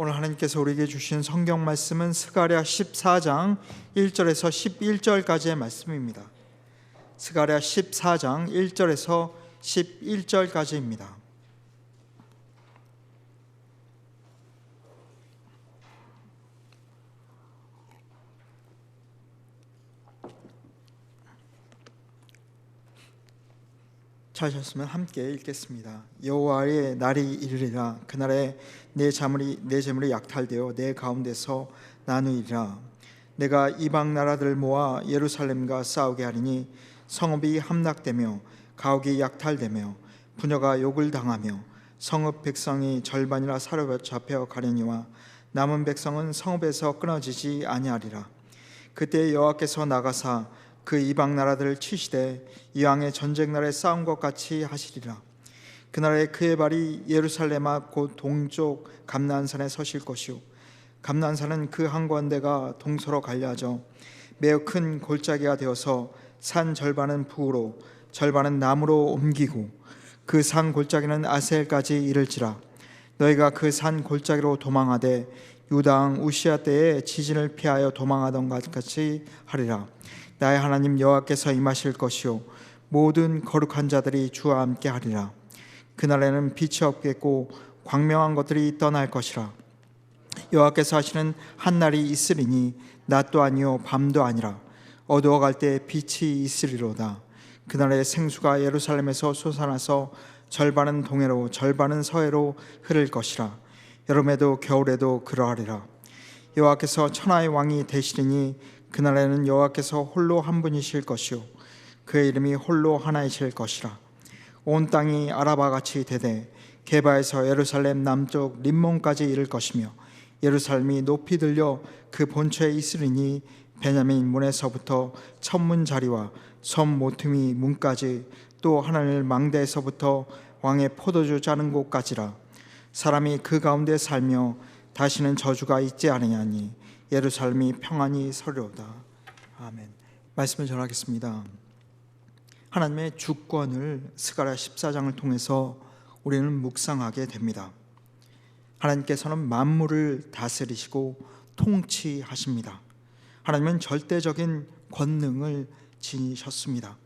오늘 하나님께서 우리에게 주신 성경 말씀은 스가랴 14장 1절에서 11절까지의 말씀입니다. 스가랴 14장 1절에서 11절까지입니다. 찾으셨으면 함께 읽겠습니다. 여호와의 날이 이르리라. 그날에 내 재물이 약탈되어 내 가운데서 나누리라. 내가 이방 나라들을 모아 예루살렘과 싸우게 하리니 성읍이 함락되며 가옥이 약탈되며 부녀가 욕을 당하며 성읍 백성이 절반이라 사로잡혀 가려니와 남은 백성은 성읍에서 끊어지지 아니하리라. 그때 여호와께서 나가사 그 이방 나라들을 치시되 이왕의 전쟁 날에 싸운 것 같이 하시리라. 그날에 그의 발이 예루살렘 앞 곧 동쪽 감난산에 서실 것이요 감난산은 그 한 건대가 동서로 갈려져 매우 큰 골짜기가 되어서 산 절반은 부으로 절반은 나무로 옮기고 그 산 골짜기는 아셀까지 이를지라. 너희가 그 산 골짜기로 도망하되 유다 왕 우시야 때에 지진을 피하여 도망하던 것 같이 하리라. 나의 하나님 여호와께서 임하실 것이요 모든 거룩한 자들이 주와 함께 하리라. 그날에는 빛이 없겠고 광명한 것들이 떠날 것이라. 여호와께서 하시는 한 날이 있으리니 낮도 아니요 밤도 아니라 어두워갈 때 빛이 있으리로다. 그날에 생수가 예루살렘에서 솟아나서 절반은 동해로 절반은 서해로 흐를 것이라. 여름에도 겨울에도 그러하리라. 여호와께서 천하의 왕이 되시리니 그날에는 여호와께서 홀로 한 분이실 것이요 그의 이름이 홀로 하나이실 것이라. 온 땅이 아라바같이 되되 게바에서 예루살렘 남쪽 림몬까지 이를 것이며 예루살렘이 높이 들려 그 본처에 있으리니 베냐민 문에서부터 천문 자리와 섬 모퉁이 문까지 또 하늘 망대에서부터 왕의 포도주 짜는 곳까지라. 사람이 그 가운데 살며 다시는 저주가 있지 않으냐니 예루살렘이 평안히 서리로다. 아멘. 말씀을 전하겠습니다. 하나님의 주권을 스가랴 14장을 통해서 우리는 묵상하게 됩니다. 하나님께서는 만물을 다스리시고 통치하십니다. 하나님은 절대적인 권능을 지니셨습니다.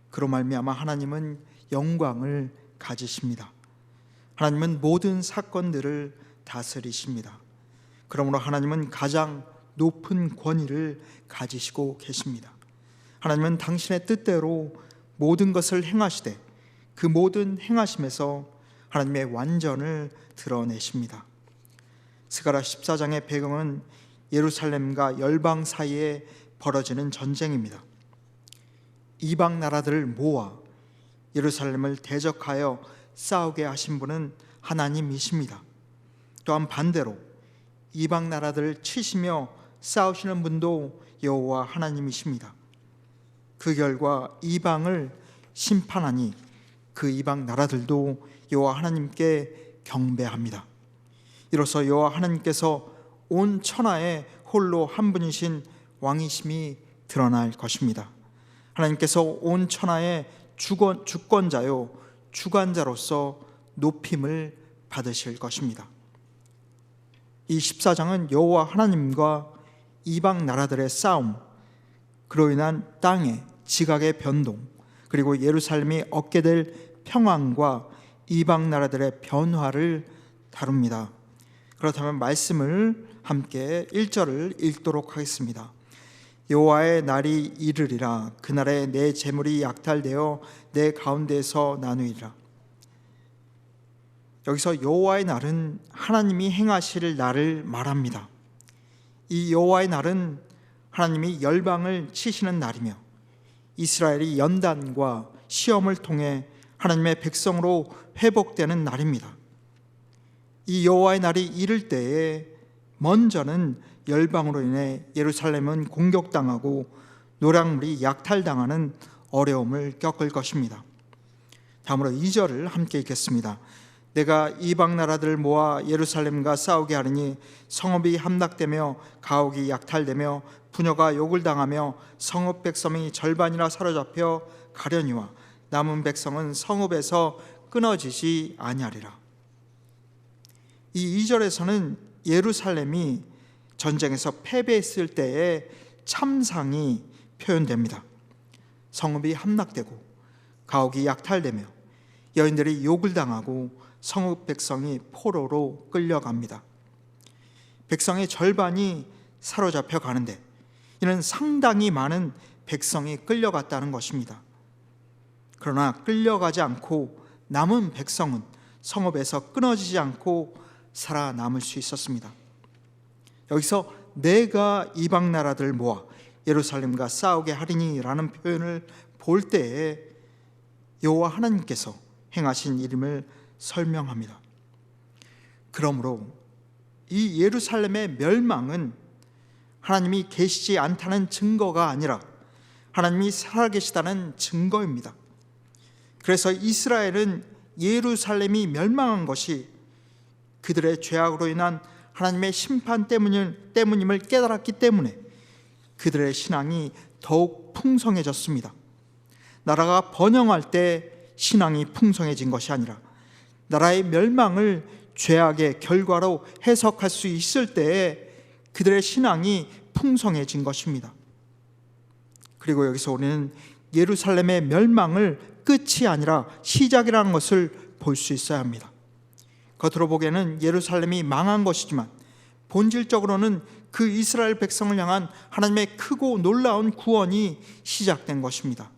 그로 말미암아 하나님은 영광을 가지십니다. 하나님은 모든 사건들을 다스리십니다. 그러므로 하나님은 가장 높은 권위를 가지시고 계십니다. 하나님은 당신의 뜻대로 모든 것을 행하시되 그 모든 행하심에서 하나님의 완전을 드러내십니다. 스가랴 14장의 배경은 예루살렘과 열방 사이에 벌어지는 전쟁입니다. 이방 나라들을 모아 예루살렘을 대적하여 싸우게 하신 분은 하나님이십니다. 또한 반대로 이방 나라들을 치시며 싸우시는 분도 여호와 하나님이십니다. 그 결과 이방을 심판하니 그 이방 나라들도 여호와 하나님께 경배합니다. 이로써 여호와 하나님께서 온 천하에 홀로 한 분이신 왕이심이 드러날 것입니다. 하나님께서 온 천하의 주권자요 주관자로서 높임을 받으실 것입니다. 이 14장은 여호와 하나님과 이방 나라들의 싸움, 그로 인한 땅의 지각의 변동, 그리고 예루살렘이 얻게 될 평안과 이방 나라들의 변화를 다룹니다. 그렇다면 말씀을 함께 1절을 읽도록 하겠습니다. 여호와의 날이 이르리라. 그날에 내 재물이 약탈되어 내 가운데에서 나누리라. 여기서 여호와의 날은 하나님이 행하실 날을 말합니다. 이 여호와의 날은 하나님이 열방을 치시는 날이며 이스라엘이 연단과 시험을 통해 하나님의 백성으로 회복되는 날입니다. 이 여호와의 날이 이를 때에 먼저는 열방으로 인해 예루살렘은 공격당하고 노략물이 약탈당하는 어려움을 겪을 것입니다. 다음으로 2절을 함께 읽겠습니다. 내가 이방 나라들을 모아 예루살렘과 싸우게 하리니 성읍이 함락되며 가옥이 약탈되며 부녀가 욕을 당하며 성읍 백성이 절반이나 사로잡혀 가려니와 남은 백성은 성읍에서 끊어지지 아니하리라. 이 2절에서는 예루살렘이 전쟁에서 패배했을 때의 참상이 표현됩니다. 성읍이 함락되고 가옥이 약탈되며 여인들이 욕을 당하고 성읍 백성이 포로로 끌려갑니다. 백성의 절반이 사로잡혀 가는데 이는 상당히 많은 백성이 끌려갔다는 것입니다. 그러나 끌려가지 않고 남은 백성은 성읍에서 끊어지지 않고 살아남을 수 있었습니다. 여기서 내가 이방 나라들 모아 예루살렘과 싸우게 하리니 라는 표현을 볼 때에 여호와 하나님께서 행하신 일임을 설명합니다. 그러므로 이 예루살렘의 멸망은 하나님이 계시지 않다는 증거가 아니라 하나님이 살아계시다는 증거입니다. 그래서 이스라엘은 예루살렘이 멸망한 것이 그들의 죄악으로 인한 하나님의 심판 때문임을 깨달았기 때문에 그들의 신앙이 더욱 풍성해졌습니다. 나라가 번영할 때 신앙이 풍성해진 것이 아니라 나라의 멸망을 죄악의 결과로 해석할 수 있을 때에 그들의 신앙이 풍성해진 것입니다. 그리고 여기서 우리는 예루살렘의 멸망을 끝이 아니라 시작이라는 것을 볼 수 있어야 합니다. 겉으로 보기에는 예루살렘이 망한 것이지만 본질적으로는 그 이스라엘 백성을 향한 하나님의 크고 놀라운 구원이 시작된 것입니다.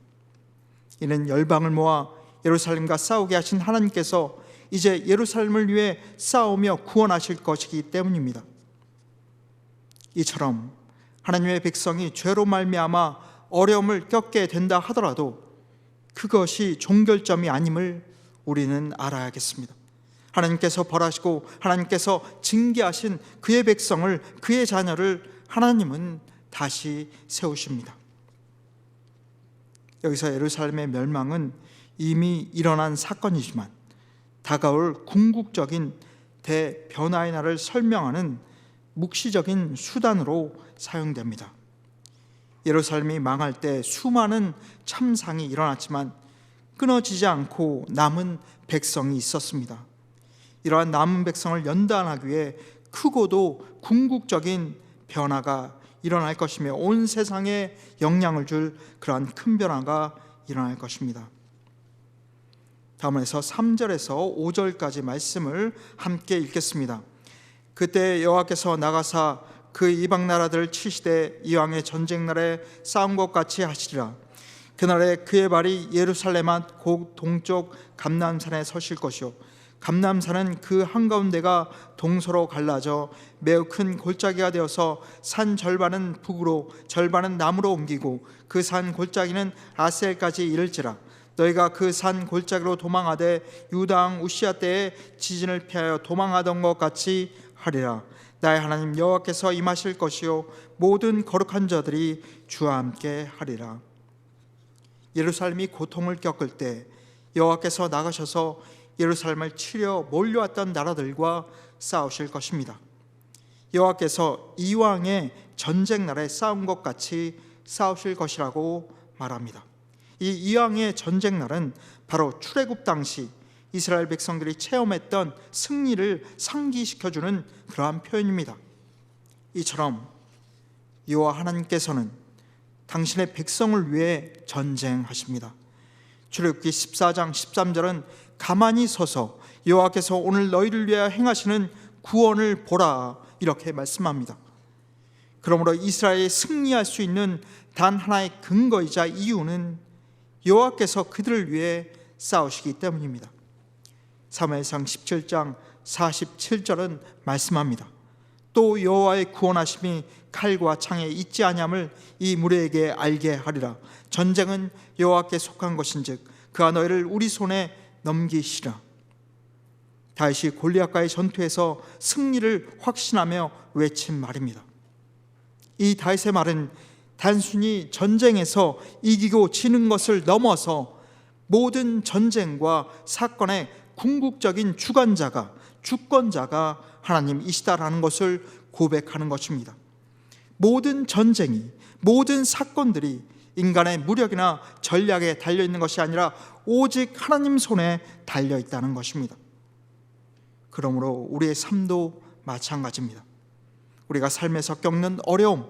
이는 열방을 모아 예루살렘과 싸우게 하신 하나님께서 이제 예루살렘을 위해 싸우며 구원하실 것이기 때문입니다. 이처럼 하나님의 백성이 죄로 말미암아 어려움을 겪게 된다 하더라도 그것이 종결점이 아님을 우리는 알아야겠습니다. 하나님께서 벌하시고 하나님께서 징계하신 그의 백성을, 그의 자녀를 하나님은 다시 세우십니다. 여기서 예루살렘의 멸망은 이미 일어난 사건이지만 다가올 궁극적인 대변화의 날을 설명하는 묵시적인 수단으로 사용됩니다. 예루살렘이 망할 때 수많은 참상이 일어났지만 끊어지지 않고 남은 백성이 있었습니다. 이러한 남은 백성을 연단하기 위해 크고도 궁극적인 변화가 일어날 것이며 온 세상에 영향을 줄 그러한 큰 변화가 일어날 것입니다. 다음에서 3절에서 5절까지 말씀을 함께 읽겠습니다. 그때 여호와께서 나가사 그 이방 나라들을 치시되 이왕의 전쟁 날에 싸운 것 같이 하시리라. 그날에 그의 발이 예루살렘 앞 곧 동쪽 감람산에 서실 것이요 감람산은 그 한가운데가 동서로 갈라져 매우 큰 골짜기가 되어서 산 절반은 북으로 절반은 남으로 옮기고 그 산 골짜기는 아셀까지 이를지라. 너희가 그 산 골짜기로 도망하되 유다 왕 우시야 때에 지진을 피하여 도망하던 것 같이 하리라. 나의 하나님 여호와께서 임하실 것이요 모든 거룩한 자들이 주와 함께 하리라. 예루살렘이 고통을 겪을 때 여호와께서 나가셔서 예루살렘을 치려 몰려왔던 나라들과 싸우실 것입니다. 여호와께서 이왕의 전쟁 날에 싸운 것 같이 싸우실 것이라고 말합니다. 이 이왕의 전쟁 날은 바로 출애굽 당시 이스라엘 백성들이 체험했던 승리를 상기시켜주는 그러한 표현입니다. 이처럼 여호와 하나님께서는 당신의 백성을 위해 전쟁하십니다. 출애굽기 14장 13절은 가만히 서서 여호와께서 오늘 너희를 위하여 행하시는 구원을 보라 이렇게 말씀합니다. 그러므로 이스라엘이 승리할 수 있는 단 하나의 근거이자 이유는 여호와께서 그들을 위해 싸우시기 때문입니다. 사무엘상 17장 47절은 말씀합니다. 또 여호와의 구원하심이 칼과 창에 있지 아니함을 이 무리에게 알게 하리라. 전쟁은 여호와께 속한 것인즉 그가 너희를 우리 손에 넘기시라. 다윗이 골리앗과의 전투에서 승리를 확신하며 외친 말입니다. 이 다윗의 말은 단순히 전쟁에서 이기고 지는 것을 넘어서 모든 전쟁과 사건의 궁극적인 주권자가 하나님이시다라는 것을 고백하는 것입니다. 모든 전쟁이, 모든 사건들이 인간의 무력이나 전략에 달려있는 것이 아니라 오직 하나님 손에 달려있다는 것입니다. 그러므로 우리의 삶도 마찬가지입니다. 우리가 삶에서 겪는 어려움,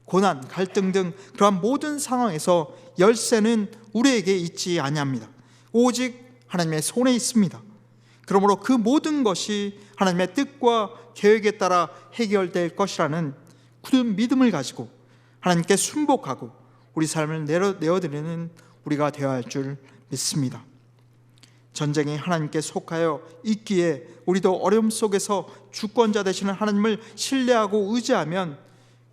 고난, 갈등 등 그러한 모든 상황에서 열쇠는 우리에게 있지 아니합니다. 오직 하나님의 손에 있습니다. 그러므로 그 모든 것이 하나님의 뜻과 계획에 따라 해결될 것이라는 굳은 믿음을 가지고 하나님께 순복하고 우리 삶을 내어드리는 우리가 되어야 할 줄 믿습니다. 전쟁이 하나님께 속하여 있기에 우리도 어려움 속에서 주권자 되시는 하나님을 신뢰하고 의지하면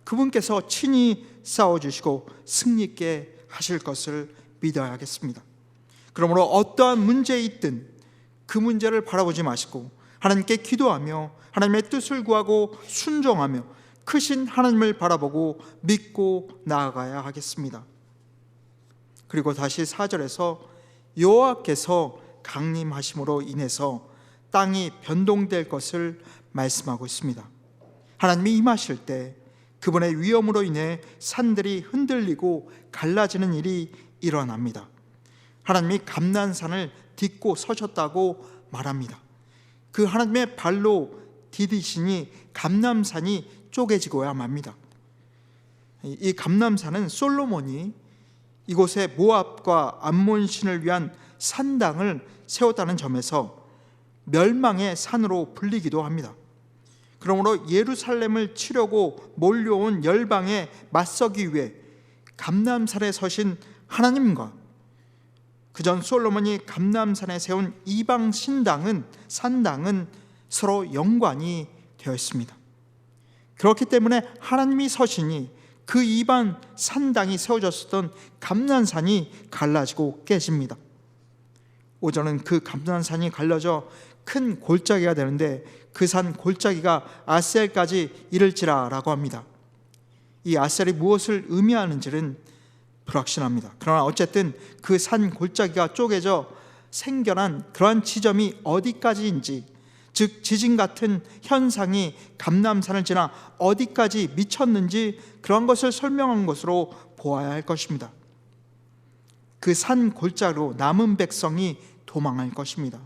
그분께서 친히 싸워주시고 승리있게 하실 것을 믿어야겠습니다. 그러므로 어떠한 문제에 있든 그 문제를 바라보지 마시고 하나님께 기도하며 하나님의 뜻을 구하고 순종하며 크신 하나님을 바라보고 믿고 나아가야 하겠습니다. 그리고 다시 4절에서 여호와께서 강림하심으로 인해서 땅이 변동될 것을 말씀하고 있습니다. 하나님이 임하실 때 그분의 위엄으로 인해 산들이 흔들리고 갈라지는 일이 일어납니다. 하나님이 감난산을 딛고 서셨다고 말합니다. 그 하나님의 발로 디디시니 감람산이 쪼개지고야 맙니다. 이 감람산은 솔로몬이 이곳에 모압과 암몬 신을 위한 산당을 세웠다는 점에서 멸망의 산으로 불리기도 합니다. 그러므로 예루살렘을 치려고 몰려온 열방에 맞서기 위해 감람산에 서신 하나님과 그전 솔로몬이 감람산에 세운 이방 산당은 서로 연관이 되어 있습니다. 그렇기 때문에 하나님이 서시니 그 이방 산당이 세워졌었던 감람산이 갈라지고 깨집니다. 오전은 그 감람산이 갈라져 큰 골짜기가 되는데 그 산 골짜기가 아셀까지 이를지라 라고 합니다. 이 아셀이 무엇을 의미하는지는 불확실합니다. 그러나 어쨌든 그 산 골짜기가 쪼개져 생겨난 그러한 지점이 어디까지인지, 즉 지진 같은 현상이 감람산을 지나 어디까지 미쳤는지 그런 것을 설명한 것으로 보아야 할 것입니다. 그 산 골짜기로 남은 백성이 도망할 것입니다.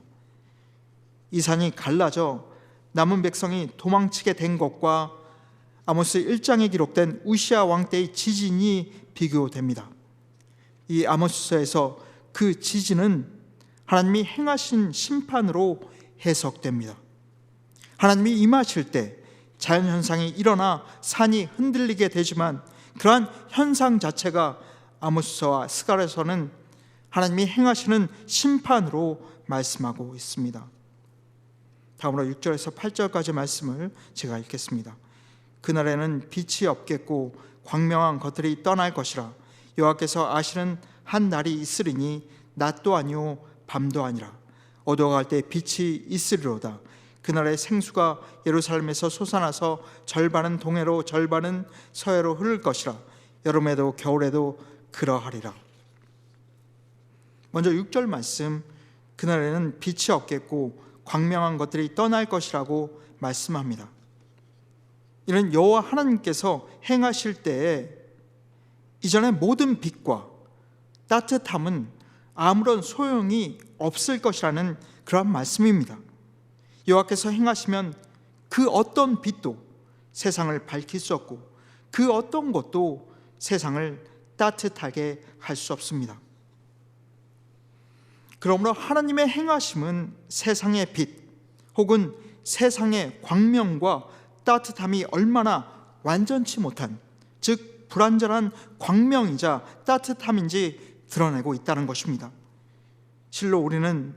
이 산이 갈라져 남은 백성이 도망치게 된 것과 아모스 1장에 기록된 우시아 왕 때의 지진이 비교됩니다. 이 아모스서에서 그 지진은 하나님이 행하신 심판으로 해석됩니다. 하나님이 임하실 때 자연현상이 일어나 산이 흔들리게 되지만 그러한 현상 자체가 아모스서와 스가랴서는 하나님이 행하시는 심판으로 말씀하고 있습니다. 다음으로 6절에서 8절까지 말씀을 제가 읽겠습니다. 그날에는 빛이 없겠고 광명한 것들이 떠날 것이라. 여호와께서 아시는 한 날이 있으리니 낮도 아니요 밤도 아니라 어두워갈 때 빛이 있으리로다. 그날의 생수가 예루살렘에서 솟아나서 절반은 동해로 절반은 서해로 흐를 것이라. 여름에도 겨울에도 그러하리라. 먼저 6절 말씀, 그날에는 빛이 없겠고 광명한 것들이 떠날 것이라고 말씀합니다. 이는 여호와 하나님께서 행하실 때에 이전의 모든 빛과 따뜻함은 아무런 소용이 없을 것이라는 그런 말씀입니다. 여호와께서 행하시면 그 어떤 빛도 세상을 밝힐 수 없고 그 어떤 것도 세상을 따뜻하게 할 수 없습니다. 그러므로 하나님의 행하심은 세상의 빛 혹은 세상의 광명과 따뜻함이 얼마나 완전치 못한, 즉 불완전한 광명이자 따뜻함인지 드러내고 있다는 것입니다. 실로 우리는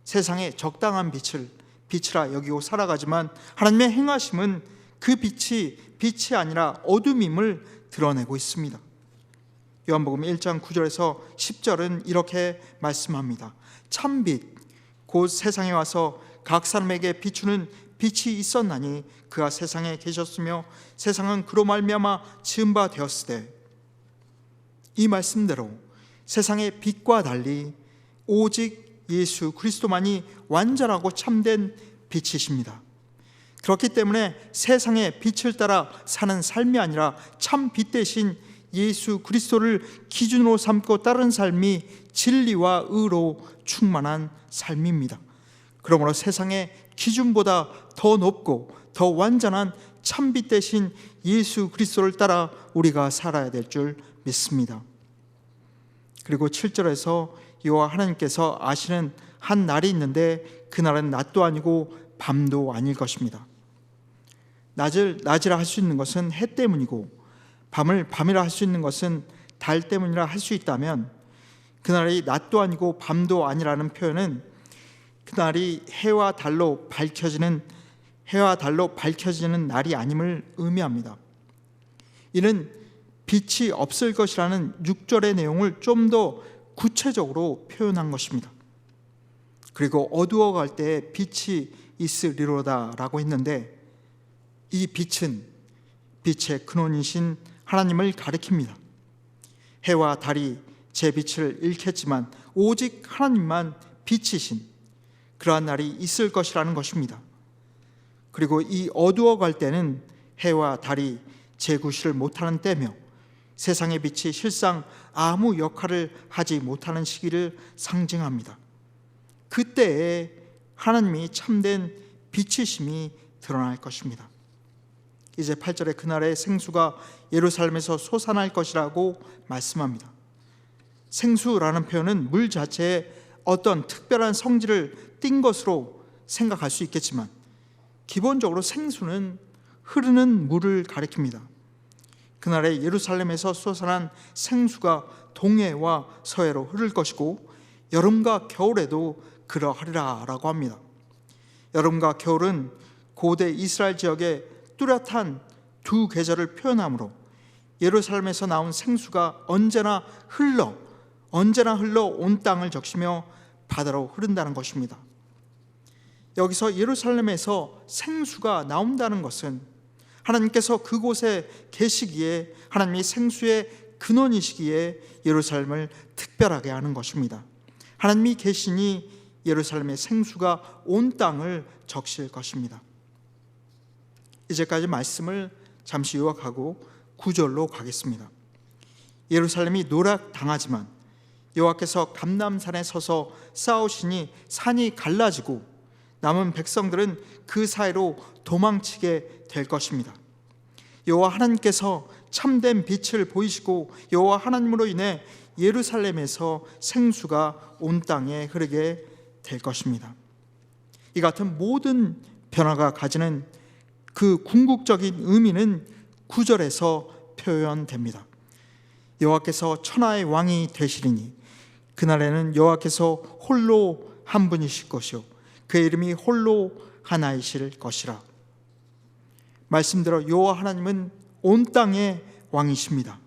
세상의 적당한 빛이라 여기고 살아가지만 하나님의 행하심은 그 빛이 아니라 어둠임을 드러내고 있습니다. 요한복음 1장 9절에서 10절은 이렇게 말씀합니다. 참빛 곧 세상에 와서 각 사람에게 비추는 빛이 있었나니 그가 세상에 계셨으며 세상은 그로 말미암아 지은 바 되었으되. 이 말씀대로 세상의 빛과 달리 오직 예수 그리스도만이 완전하고 참된 빛이십니다. 그렇기 때문에 세상의 빛을 따라 사는 삶이 아니라 참 빛 대신 예수 그리스도를 기준으로 삼고 따른 삶이 진리와 의로 충만한 삶입니다. 그러므로 세상의 기준보다 더 높고 더 완전한 참빛 대신 예수 그리스도를 따라 우리가 살아야 될 줄 믿습니다. 그리고 7절에서 여호와 하나님께서 아시는 한 날이 있는데 그날은 낮도 아니고 밤도 아닐 것입니다. 낮이라 할 수 있는 것은 해 때문이고 밤을 밤이라 할 수 있는 것은 달 때문이라 할 수 있다면 그날이 낮도 아니고 밤도 아니라는 표현은 그날이 해와 달로 밝혀지는 날이 아님을 의미합니다. 이는 빛이 없을 것이라는 6절의 내용을 좀 더 구체적으로 표현한 것입니다. 그리고 어두워갈 때 빛이 있으리로다 라고 했는데 이 빛은 빛의 근원이신 하나님을 가리킵니다. 해와 달이 제 빛을 잃겠지만 오직 하나님만 빛이신 그러한 날이 있을 것이라는 것입니다. 그리고 이 어두워갈 때는 해와 달이 재구시를 못하는 때며 세상의 빛이 실상 아무 역할을 하지 못하는 시기를 상징합니다. 그때에 하나님이 참된 빛이심이 드러날 것입니다. 이제 8절에 그날의 생수가 예루살렘에서 솟아날 것이라고 말씀합니다. 생수라는 표현은 물 자체에 어떤 특별한 성질을 띈 것으로 생각할 수 있겠지만 기본적으로 생수는 흐르는 물을 가리킵니다. 그날에 예루살렘에서 솟아난 생수가 동해와 서해로 흐를 것이고 여름과 겨울에도 그러하리라 라고 합니다. 여름과 겨울은 고대 이스라엘 지역의 뚜렷한 두 계절을 표현하므로 예루살렘에서 나온 생수가 언제나 흘러 온 땅을 적시며 바다로 흐른다는 것입니다. 여기서 예루살렘에서 생수가 나온다는 것은 하나님께서 그곳에 계시기에 하나님이 생수의 근원이시기에 예루살렘을 특별하게 하는 것입니다. 하나님이 계시니 예루살렘의 생수가 온 땅을 적실 것입니다. 이제까지 말씀을 잠시 요약하고 9절로 가겠습니다. 예루살렘이 노략당하지만 여호와께서 감람산에 서서 싸우시니 산이 갈라지고 남은 백성들은 그 사이로 도망치게 될 것입니다. 여호와 하나님께서 참된 빛을 보이시고 여호와 하나님으로 인해 예루살렘에서 생수가 온 땅에 흐르게 될 것입니다. 이 같은 모든 변화가 가지는 그 궁극적인 의미는 9절에서 표현됩니다. 여호와께서 천하의 왕이 되시리니 그날에는 여호와께서 홀로 한 분이실 것이요 그의 이름이 홀로 하나이실 것이라. 말씀대로 여호와 하나님은 온 땅의 왕이십니다.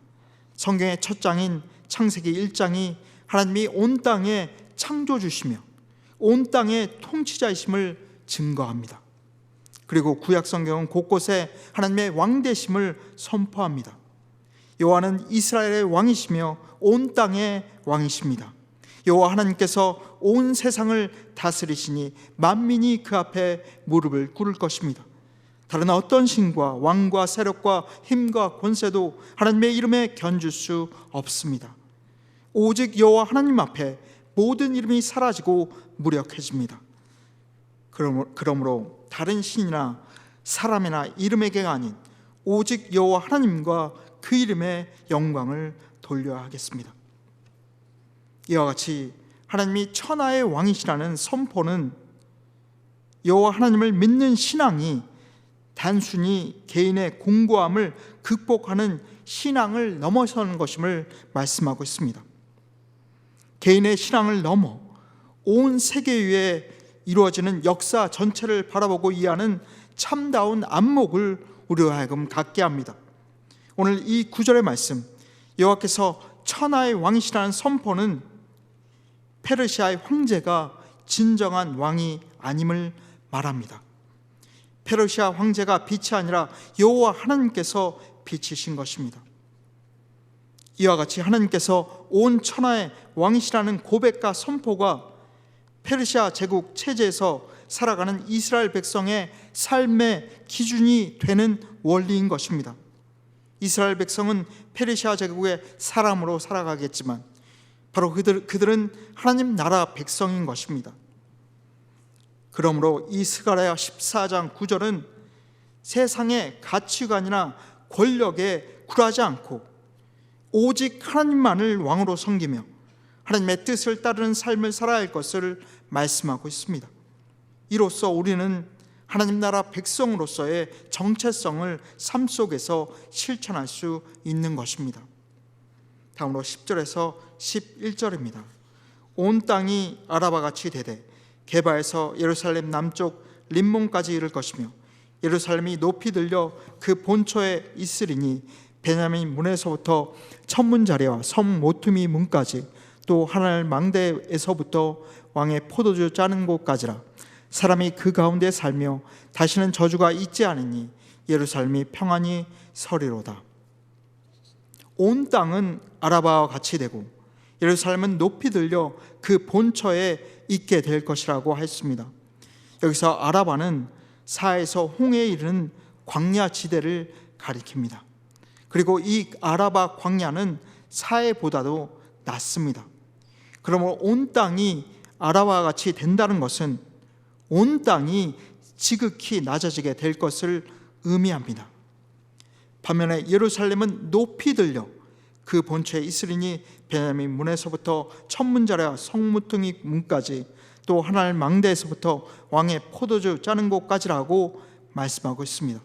성경의 첫 장인 창세기 1장이 하나님이 온 땅의 창조주시며 온 땅의 통치자이심을 증거합니다. 그리고 구약 성경은 곳곳에 하나님의 왕되심을 선포합니다. 여호와는 이스라엘의 왕이시며 온 땅의 왕이십니다. 여호와 하나님께서 온 세상을 다스리시니 만민이 그 앞에 무릎을 꿇을 것입니다. 다른 어떤 신과 왕과 세력과 힘과 권세도 하나님의 이름에 견줄 수 없습니다. 오직 여호와 하나님 앞에 모든 이름이 사라지고 무력해집니다. 그러므로 다른 신이나 사람이나 이름에게가 아닌 오직 여호와 하나님과 그 이름의 영광을 돌려야 하겠습니다. 이와 같이 하나님이 천하의 왕이시라는 선포는 여호와 하나님을 믿는 신앙이 단순히 개인의 공고함을 극복하는 신앙을 넘어서는 것임을 말씀하고 있습니다. 개인의 신앙을 넘어 온 세계 위에 이루어지는 역사 전체를 바라보고 이해하는 참다운 안목을 우리로 하여금 갖게 합니다. 오늘 이 9절의 말씀, 여호와께서 천하의 왕이시라는 선포는 페르시아의 황제가 진정한 왕이 아님을 말합니다. 페르시아 황제가 빛이 아니라 여호와 하나님께서 빛이신 것입니다. 이와 같이 하나님께서 온 천하의 왕이시라는 고백과 선포가 페르시아 제국 체제에서 살아가는 이스라엘 백성의 삶의 기준이 되는 원리인 것입니다. 이스라엘 백성은 페르시아 제국의 사람으로 살아가겠지만 바로 그들은 하나님 나라 백성인 것입니다. 그러므로 이 스가랴 14장 9절은 세상의 가치관이나 권력에 굴하지 않고 오직 하나님만을 왕으로 섬기며 하나님의 뜻을 따르는 삶을 살아야 할 것을 말씀하고 있습니다. 이로써 우리는 하나님 나라 백성으로서의 정체성을 삶 속에서 실천할 수 있는 것입니다. 다음으로 10절에서 11절입니다. 온 땅이 아라바같이 되되 게바에서 예루살렘 남쪽 림몬까지 이를 것이며 예루살렘이 높이 들려 그 본초에 있으리니 베냐민 문에서부터 천문자리와 섬 모투미 문까지 또 하늘 망대에서부터 왕의 포도주 짜는 곳까지라. 사람이 그 가운데 살며 다시는 저주가 있지 않으니 예루살렘이 평안히 서리로다. 온 땅은 아라바와 같이 되고 예루살렘은 높이 들려 그 본처에 있게 될 것이라고 했습니다. 여기서 아라바는 사에서 홍해에 이르는 광야 지대를 가리킵니다. 그리고 이 아라바 광야는 사해보다도 낮습니다. 그러므로 온 땅이 아라바와 같이 된다는 것은 온 땅이 지극히 낮아지게 될 것을 의미합니다. 반면에 예루살렘은 높이 들려 그 본처에 있으리니 베냐민 문에서부터 천문자리와 성무퉁이 문까지 또 하늘 망대에서부터 왕의 포도주 짜는 곳까지라고 말씀하고 있습니다.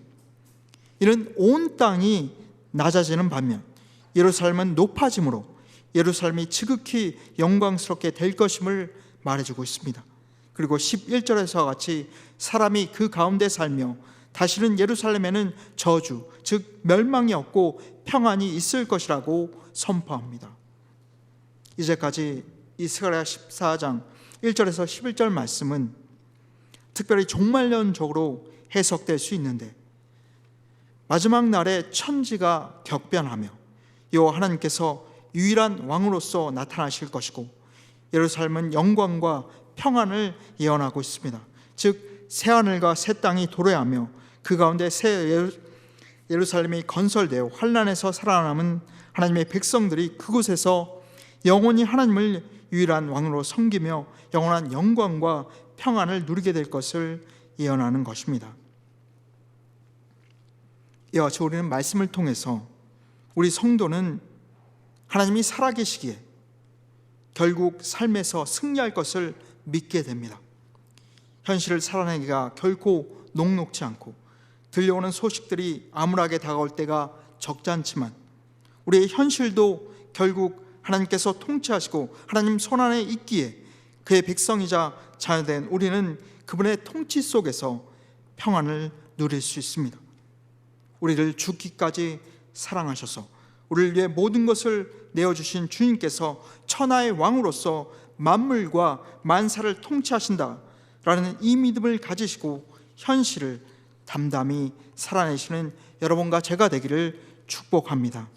이는 온 땅이 낮아지는 반면 예루살렘은 높아짐으로 예루살렘이 지극히 영광스럽게 될 것임을 말해주고 있습니다. 그리고 11절에서와 같이 사람이 그 가운데 살며 다시는 예루살렘에는 저주, 즉 멸망이 없고 평안이 있을 것이라고 선포합니다. 이제까지 이 스가랴 14장 1절에서 11절 말씀은 특별히 종말론적으로 해석될 수 있는데 마지막 날에 천지가 격변하며 여호와 하나님께서 유일한 왕으로서 나타나실 것이고 예루살렘은 영광과 평안을 예언하고 있습니다. 즉 새하늘과 새 땅이 도래하며 그 가운데 새 예루살렘이 건설되어 환난에서 살아남은 하나님의 백성들이 그곳에서 영원히 하나님을 유일한 왕으로 섬기며 영원한 영광과 평안을 누리게 될 것을 예언하는 것입니다. 이와 같이 우리는 말씀을 통해서 우리 성도는 하나님이 살아계시기에 결국 삶에서 승리할 것을 믿게 됩니다. 현실을 살아내기가 결코 녹록지 않고 들려오는 소식들이 암울하게 다가올 때가 적지 않지만 우리의 현실도 결국 하나님께서 통치하시고 하나님 손안에 있기에 그의 백성이자 자녀된 우리는 그분의 통치 속에서 평안을 누릴 수 있습니다. 우리를 죽기까지 사랑하셔서 우리를 위해 모든 것을 내어주신 주님께서 천하의 왕으로서 만물과 만사를 통치하신다라는 이 믿음을 가지시고 현실을 담담히 살아내시는 여러분과 제가 되기를 축복합니다.